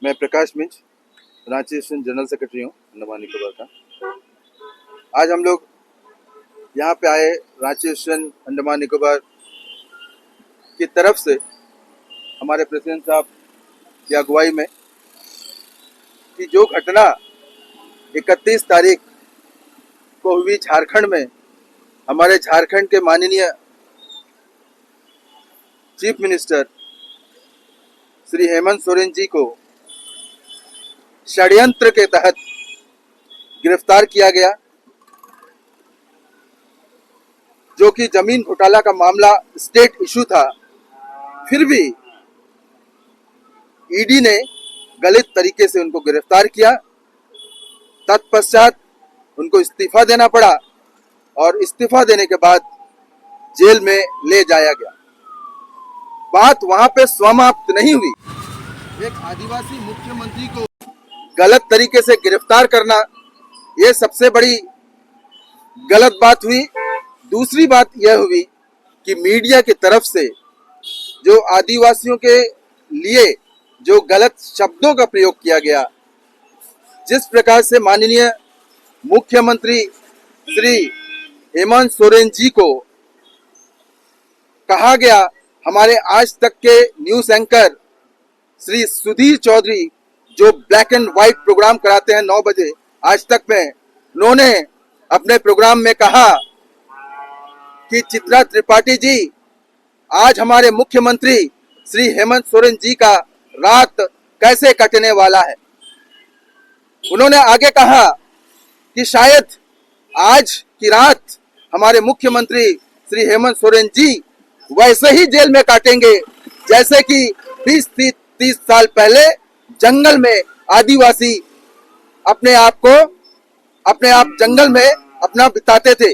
मैं Prakash Minj, Ranchi station general secretary हूँ अंडमान निकोबार का। आज हम लोग यहाँ पे आए रांची स्टेशन अंडमान निकोबार की तरफ से हमारे प्रेसिडेंट साहब की अगुवाई में कि जो घटना 31 तारीख को हुई झारखंड में, हमारे झारखंड के माननीय चीफ मिनिस्टर श्री हेमंत सोरेन जी को षड्यंत्र के तहत गिरफ्तार किया गया, जो कि जमीन घोटाला का मामला स्टेट इशू था। फिर भी ईडी ने गलत तरीके से उनको गिरफ्तार किया। तत्पश्चात उनको इस्तीफा देना पड़ा और इस्तीफा देने के बाद जेल में ले जाया गया। बात वहां पे समाप्त नहीं हुई। एक आदिवासी मुख्यमंत्री को गलत तरीके से गिरफ्तार करना, ये सबसे बड़ी गलत बात हुई। दूसरी बात यह हुई कि मीडिया की तरफ से जो आदिवासियों के लिए जो गलत शब्दों का प्रयोग किया गया, जिस प्रकार से माननीय मुख्यमंत्री श्री हेमंत सोरेन जी को कहा गया, हमारे आज तक के न्यूज एंकर श्री सुधीर चौधरी जो ब्लैक एंड व्हाइट प्रोग्राम कराते हैं 9 बजे आज तक में, उन्होंने अपने प्रोग्राम में कहा कि चित्रा त्रिपाठी जी, आज हमारे मुख्यमंत्री श्री हेमंत सोरेन जी का रात कैसे कटने वाला है। उन्होंने आगे कहा कि शायद आज की रात हमारे मुख्यमंत्री श्री हेमंत सोरेन जी वैसे ही जेल में काटेंगे जैसे कि 20-30 साल पहले जंगल में आदिवासी अपने आप जंगल में अपना बिताते थे,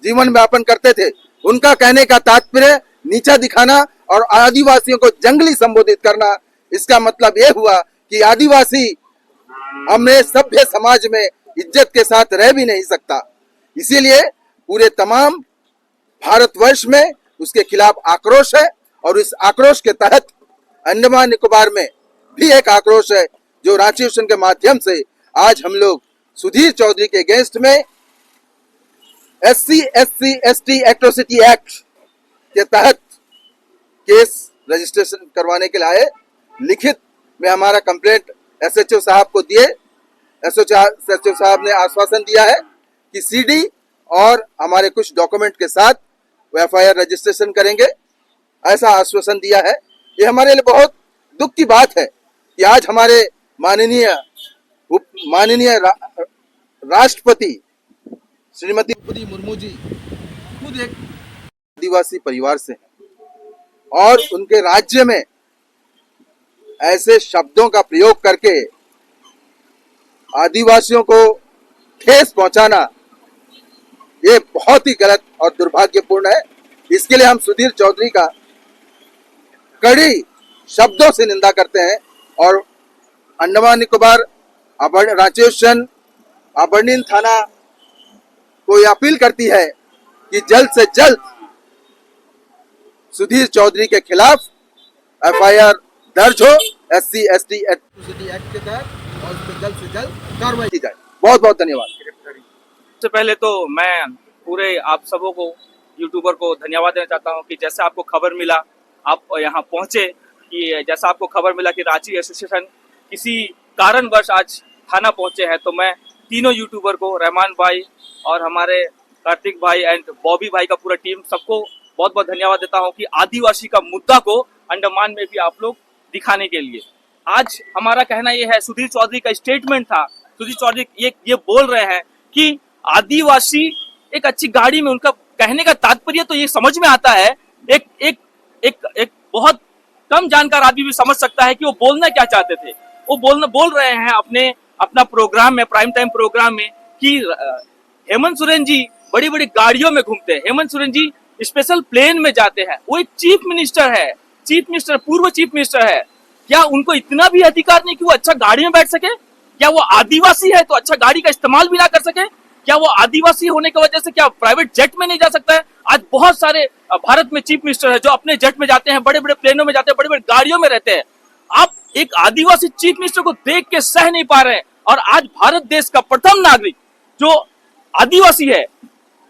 जीवन यापन करते थे। उनका कहने का तात्पर्य नीचा दिखाना और आदिवासियों को जंगली संबोधित करना। इसका मतलब यह हुआ कि आदिवासी हमने सभ्य समाज में इज्जत के साथ रह भी नहीं सकता। इसीलिए पूरे तमाम भारतवर्ष में उसके खिलाफ आक्रोश है और इस आक्रोश के तहत अंडमान निकोबार में भी एक आक्रोश है, जो रांची स्टेशन के माध्यम से आज हम लोग सुधीर चौधरी के अगेंस्ट में SC/ST एट्रोसिटी एक्ट के तहत केस रजिस्ट्रेशन करवाने के लिए आए। लिखित में हमारा कंप्लेंट SHO साहब को दिए। SHO साहब ने आश्वासन दिया है कि CD और हमारे कुछ डॉक्यूमेंट के साथ FIR रजिस्ट्रेशन करेंगे, ऐसा आश्वासन दिया है। ये हमारे लिए बहुत दुख की बात है कि आज हमारे माननीय राष्ट्रपति श्रीमती द्रौपदी मुर्मू जी खुद एक आदिवासी परिवार से हैं और उनके राज्य में ऐसे शब्दों का प्रयोग करके आदिवासियों को ठेस पहुंचाना, ये बहुत ही गलत और दुर्भाग्यपूर्ण है। इसके लिए हम सुधीर चौधरी का कड़ी शब्दों से निंदा करते हैं और अंडमान निकोबार रांची स्टेशन अबरडीन थाना को यह अपील करती है कि जल्द से जल्द सुधीर चौधरी के खिलाफ FIR दर्ज हो SC/ST एट्रोसिटी एक्ट के तहत और उस पर जल्द से जल्द कार्रवाई की जाए। बहुत बहुत धन्यवाद। सबसे पहले तो मैं पूरे आप सबों को, यूट्यूबर को धन्यवाद देना चाहता हूं कि जैसे आपको खबर मिला, आप यहाँ पहुंचे, कि जैसा आपको खबर मिला कि रांची एसोसिएशन किसी कारणवश आज थाना पहुंचे हैं, तो मैं तीनों यूट्यूबर को, रहमान भाई और हमारे कार्तिक भाई एंड बॉबी भाई का पूरा टीम, सबको बहुत बहुत धन्यवाद देता हूं कि आदिवासी का मुद्दा को अंडमान में भी आप लोग दिखाने के लिए। आज हमारा कहना यह है, सुधीर चौधरी का स्टेटमेंट था, सुधीर चौधरी ये बोल रहे हैं कि आदिवासी एक अच्छी गाड़ी में, उनका कहने का तात्पर्य तो ये समझ में आता है, एक बहुत कम जानकार आदमी भी समझ सकता है कि वो बोलना क्या चाहते थे। वो बोल रहे हैं अपना प्रोग्राम में, प्राइम टाइम प्रोग्राम में, कि हेमंत सोरेन जी बड़ी बड़ी गाड़ियों में घूमते हैं, हेमंत सोरेन जी स्पेशल प्लेन में जाते हैं, वो एक चीफ मिनिस्टर है, पूर्व चीफ मिनिस्टर है। क्या उनको इतना भी अधिकार नहीं कि वो अच्छा गाड़ी में बैठ सके? क्या वो आदिवासी है तो अच्छा गाड़ी का इस्तेमाल भी ना कर सके? क्या वो आदिवासी होने की वजह से क्या प्राइवेट जेट में नहीं जा सकता है? आज बहुत सारे भारत में चीफ मिनिस्टर है जो अपने जेट में जाते हैं, बड़े बड़े प्लेनों में जाते हैं, बड़े बड़े गाड़ियों में रहते हैं। आप एक आदिवासी चीफ मिनिस्टर को देख के सह नहीं पा रहे हैं। और आज भारत देश का प्रथम नागरिक जो आदिवासी है,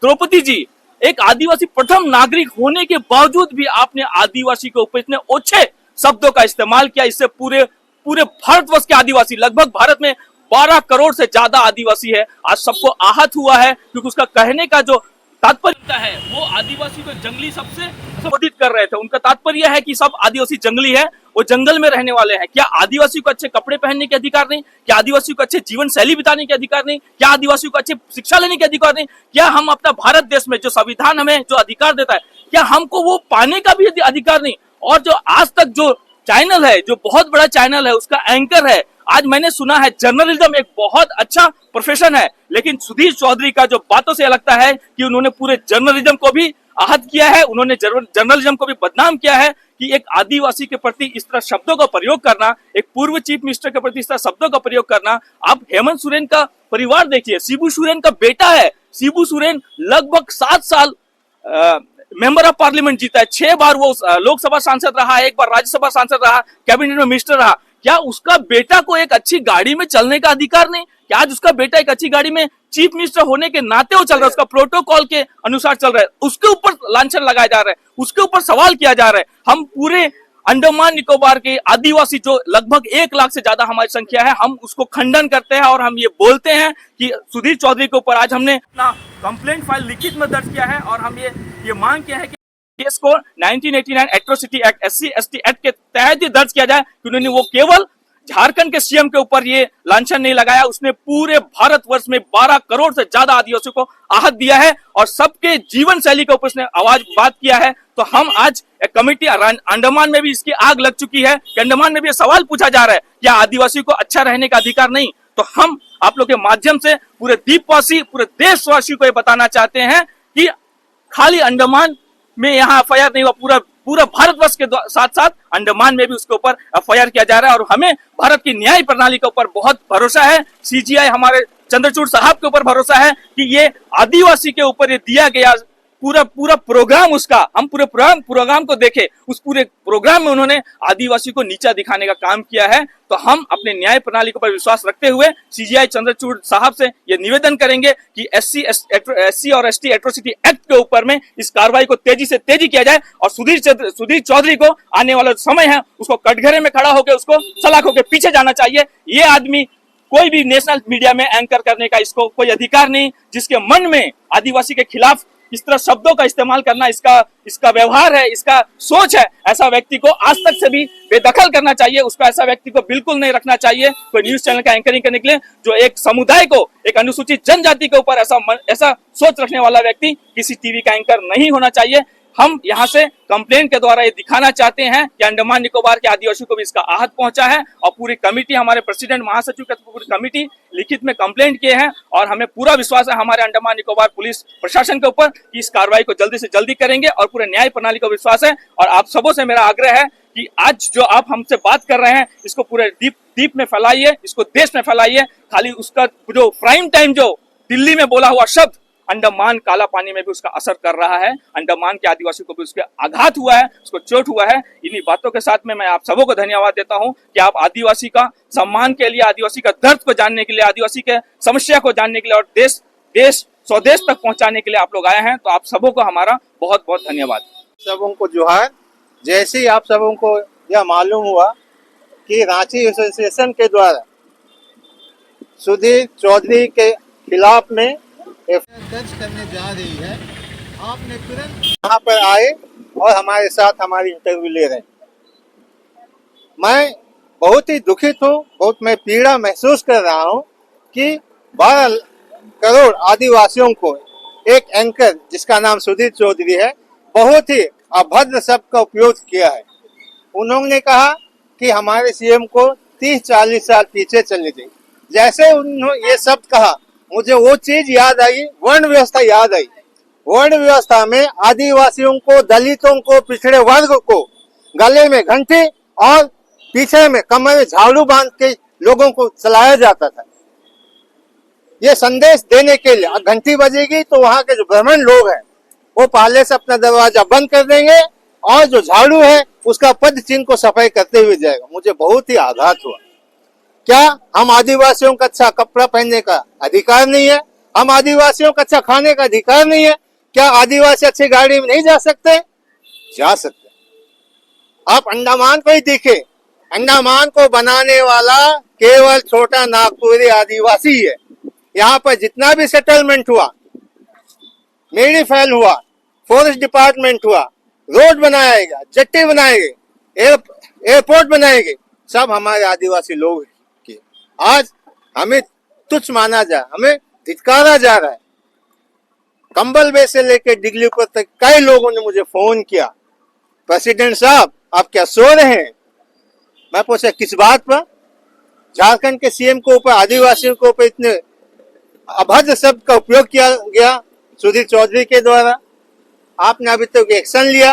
द्रौपदी जी, एक आदिवासी प्रथम नागरिक होने के बावजूद भी आपने आदिवासी के ऊपर इतने ओछे शब्दों का इस्तेमाल किया। इससे पूरे पूरे भारतवर्ष के आदिवासी, लगभग भारत में 12 करोड़ से ज्यादा आदिवासी है, आज सबको आहत हुआ है, क्योंकि उसका कहने का जो तात्पर्य है वो आदिवासी को जंगली सबसे संबोधित कर रहे थे। उनका तात्पर्य है कि सब आदिवासी जंगली है, वो जंगल में रहने वाले हैं। क्या आदिवासी को अच्छे कपड़े पहनने के अधिकार नहीं? क्या आदिवासी को अच्छे जीवन शैली बिताने के अधिकार नहीं? क्या आदिवासी को अच्छे शिक्षा लेने के अधिकार नहीं? क्या हम अपना भारत देश में जो संविधान हमें जो अधिकार देता है, क्या हमको वो पाने का भी अधिकार नहीं? और जो आज तक जो चैनल है, जो बहुत बड़ा चैनल है, उसका एंकर है, आज मैंने सुना है जर्नलिज्म एक बहुत अच्छा प्रोफेशन है, लेकिन सुधीर चौधरी का जो बातों से लगता है कि उन्होंने पूरे जर्नलिज्म को भी आहत किया है, उन्होंने जर्नलिज्म को भी बदनाम किया है कि एक आदिवासी के प्रति इस तरह शब्दों का प्रयोग करना, एक पूर्व चीफ मिनिस्टर के प्रति इस तरह शब्दों का प्रयोग करना। आप हेमंत सोरेन का परिवार देखिए, शिबू सोरेन का बेटा है। शिबू सोरेन लगभग 7 साल मेंबर ऑफ पार्लियामेंट जीता है, 6 बार वो लोकसभा सांसद रहा, 1 बार राज्यसभा सांसद रहा, कैबिनेट में मिनिस्टर रहा। क्या उसका बेटा को एक अच्छी गाड़ी में चलने का अधिकार नहीं? क्या आज उसका बेटा एक अच्छी गाड़ी में चीफ मिनिस्टर होने के नाते वो चल रहा है, उसका प्रोटोकॉल के अनुसार चल रहा है, उसके ऊपर लांछन लगाया जा रहा है, उसके ऊपर सवाल किया जा रहा है। हम पूरे अंडमान निकोबार के आदिवासी जो लगभग 1 लाख से ज्यादा हमारी संख्या है, हम उसको खंडन करते हैं और हम ये बोलते हैं कि सुधीर चौधरी के ऊपर आज हमने अपना कंप्लेंट फाइल लिखित में दर्ज किया है और हम ये मांग किया है कि केस को 1989 atrocity act, SC ST act के तहत ही दर्ज किया जाए, कि उन्होंने वो केवल झारखंड के सीएम के ऊपर ये लांछन नहीं लगाया, उसने पूरे भारतवर्ष में 12 करोड़ से ज्यादा आदिवासियों को आहत दिया है और सबके जीवन शैली के ऊपर उसने बात किया है। तो हम आज एक कमेटी, अंडमान में भी इसकी आग लग चुकी है कि अंडमान में भी ये सवाल पूछा जा रहा है, क्या आदिवासी को अच्छा रहने का अधिकार नहीं? तो हम आप लोग के माध्यम से पूरे द्वीपवासी, पूरे देशवासी को ये बताना चाहते हैं कि खाली अंडमान में यहाँ FIR नहीं हुआ, पूरा भारतवर्ष के साथ साथ अंडमान में भी उसके ऊपर FIR किया जा रहा है। और हमें भारत की न्याय प्रणाली के ऊपर बहुत भरोसा है, CGI हमारे चंद्रचूड़ साहब के ऊपर भरोसा है कि ये आदिवासी के ऊपर ये दिया गया पूरा प्रोग्राम, उसका हम पूरे प्रोग्राम को देखे, उस पूरे प्रोग्राम में उन्होंने आदिवासी को नीचा दिखाने का काम किया है। तो हम अपने न्याय प्रणाली के ऊपर विश्वास रखते हुए CGI चंद्रचूड़ साहब से ये निवेदन करेंगे कि SC और ST एट्रोसिटी एक्ट के ऊपर में इस कार्रवाई को तेजी से तेजी किया जाए और सुधीर चौधरी को आने वाला समय है उसको कटघरे में खड़ा होकर उसको सलाखों के पीछे जाना चाहिए। ये आदमी कोई भी नेशनल मीडिया में एंकर करने का इसको कोई अधिकार नहीं। जिसके मन में आदिवासी के खिलाफ इस तरह शब्दों का इस्तेमाल करना इसका व्यवहार है, इसका सोच है, ऐसा व्यक्ति को आज तक से भी बेदखल करना चाहिए। उसको ऐसा व्यक्ति को बिल्कुल नहीं रखना चाहिए कोई न्यूज चैनल का एंकरिंग करने के लिए। जो एक समुदाय को, एक अनुसूचित जनजाति के ऊपर ऐसा सोच रखने वाला व्यक्ति किसी टीवी का एंकर नहीं होना चाहिए। हम यहाँ से कंप्लेंट के द्वारा ये दिखाना चाहते हैं कि अंडमान निकोबार के आदिवासियों को भी इसका आहत पहुंचा है और पूरी कमेटी, हमारे प्रेसिडेंट महासचिव की पूरी कमेटी लिखित में कंप्लेंट किए हैं और हमें पूरा विश्वास है हमारे अंडमान निकोबार पुलिस प्रशासन के ऊपर कि इस कार्रवाई को जल्दी से जल्दी करेंगे और पूरे न्याय प्रणाली को विश्वास है। और आप सबों से मेरा आग्रह है कि आज जो आप हमसे बात कर रहे हैं इसको पूरे द्वीप में फैलाइए, इसको देश में फैलाइए। खाली उसका जो प्राइम टाइम जो दिल्ली में बोला हुआ शब्द अंडमान काला पानी में भी उसका असर कर रहा है, अंडमान के आदिवासियों को भी उसके आघात हुआ है, उसको चोट हुआ है। इन्हीं बातों के साथ में मैं आप सबों को धन्यवाद देता हूं कि आप आदिवासी का सम्मान के लिए, आदिवासी का दर्द को जानने के लिए, आदिवासी के समस्या को जानने के लिए और देश स्वदेश तक पहुंचाने के लिए आप लोग आए हैं। तो आप सबों को हमारा बहुत बहुत धन्यवाद। सबों को जोहार। जैसे ही आप सबों को यह मालूम हुआ कि रांची एसोसिएशन के द्वारा सुधीर चौधरी के खिलाफ में दर्ज करने जा रही है, आपने तुरंत यहाँ पर आए और हमारे साथ हमारी इंटरव्यू ले रहे हैं। मैं बहुत ही दुखित हूँ, बहुत मैं पीड़ा महसूस कर रहा हूँ कि 12 करोड़ आदिवासियों को एक एंकर जिसका नाम सुधीर चौधरी है बहुत ही अभद्र शब्द का उपयोग किया है। उन्होंने कहा कि हमारे सीएम को 30-40 साल पीछे चलने दें। जैसे उन्होंने ये शब्द कहा मुझे वो चीज याद आई, वर्ण व्यवस्था याद आई। वर्ण व्यवस्था में आदिवासियों को, दलितों को, पिछड़े वर्ग को गले में घंटी और पीछे में कमर में झाड़ू बांध के लोगों को चलाया जाता था। ये संदेश देने के लिए घंटी बजेगी तो वहां के जो ब्राह्मण लोग हैं वो पहले से अपना दरवाजा बंद कर देंगे और जो झाड़ू है उसका पद चिन्ह को सफाई करते हुए जाएगा। मुझे बहुत ही आघात हुआ। क्या हम आदिवासियों का अच्छा कपड़ा पहनने का अधिकार नहीं है? हम आदिवासियों का अच्छा खाने का अधिकार नहीं है? क्या आदिवासी अच्छी गाड़ी में नहीं जा सकते? जा सकते। आप अंडमान को ही देखिए, अंडमान को बनाने वाला केवल छोटा नागपुरी आदिवासी है। यहाँ पर जितना भी सेटलमेंट हुआ, मेरी फाइल हुआ, फॉरेस्ट डिपार्टमेंट हुआ, रोड बनाएगा, जट्टे बनाएंगे, एयरपोर्ट बनाएंगे, सब हमारे आदिवासी लोग के। आज हमें तुच्छ माना जा, हमें धिक्कारा जा रहा है। कंबल बे से लेकर डिगलीपुर तक कई लोगों ने मुझे फोन किया, प्रेसिडेंट साहब आप क्या सो रहे हैं? मैं पूछा किस बात पर? झारखंड के सीएम के ऊपर, आदिवासियों के ऊपर इतने अभद्र शब्द का उपयोग किया गया सुधीर चौधरी के द्वारा, आपने अभी तक एक्शन लिया।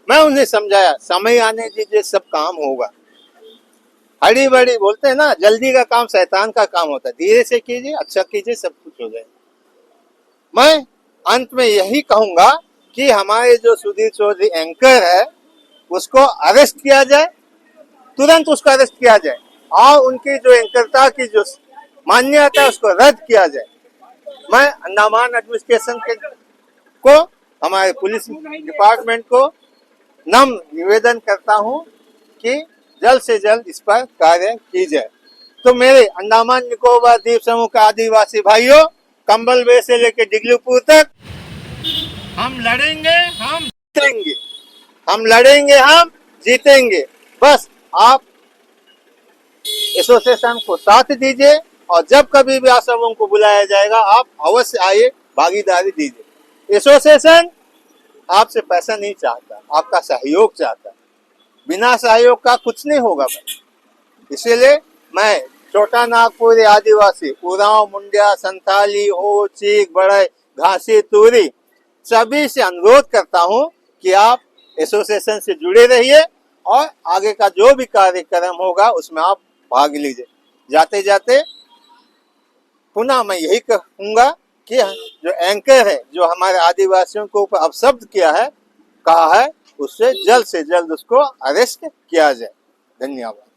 मैं उन्हें समझाया समय आने दीजिए, सब काम होगा। हड़ी बड़ी बोलते हैं ना, जल्दी का काम शैतान का काम होता है। धीरे से कीजिए, अच्छा कीजिए, सब कुछ हो जाए। मैं अंत में यही कहूंगा कि हमारे जो सुधीर चौधरी एंकर है उसको अरेस्ट किया जाए, तुरंत उसको अरेस्ट किया जाए और उनकी जो एंकरता की जो मान्यता है उसको रद्द किया जाए। मैं अंडमान एडमिनिस्ट्रेशन को, हमारे पुलिस डिपार्टमेंट को नम्र निवेदन करता हूं कि जल्द से जल्द इस पर कार्य की जाए। तो मेरे अंडमान निकोबार द्वीप समूह के आदिवासी भाइयों, कंबल बे से लेकर डिगलीपुर तक हम लड़ेंगे, हम जीतेंगे, हम लड़ेंगे, हम जीतेंगे। बस आप एसोसिएशन को साथ दीजिए और जब कभी भी आप सबों को बुलाया जाएगा आप अवश्य आइए, भागीदारी दीजिए। एसोसिएशन आपसे पैसा नहीं चाहता, आपका सहयोग चाहता है। बिना सहयोग का कुछ नहीं होगा भाई। इसीलिए मैं छोटा नागपुरी आदिवासी, उरांव, मुंडिया, संथाली, हो, चीख, बड़े, घासी, तूरी सभी से अनुरोध करता हूं कि आप एसोसिएशन से जुड़े रहिए और आगे का जो भी कार्यक्रम होगा उसमें आप भाग लीजिए। जाते जाते पुनः मैं यही कहूंगा कि जो एंकर है, जो हमारे आदिवासियों को ऊपर अपशब्द किया है, कहा है, उससे जल्द से जल्द उसको अरेस्ट किया जाए। धन्यवाद।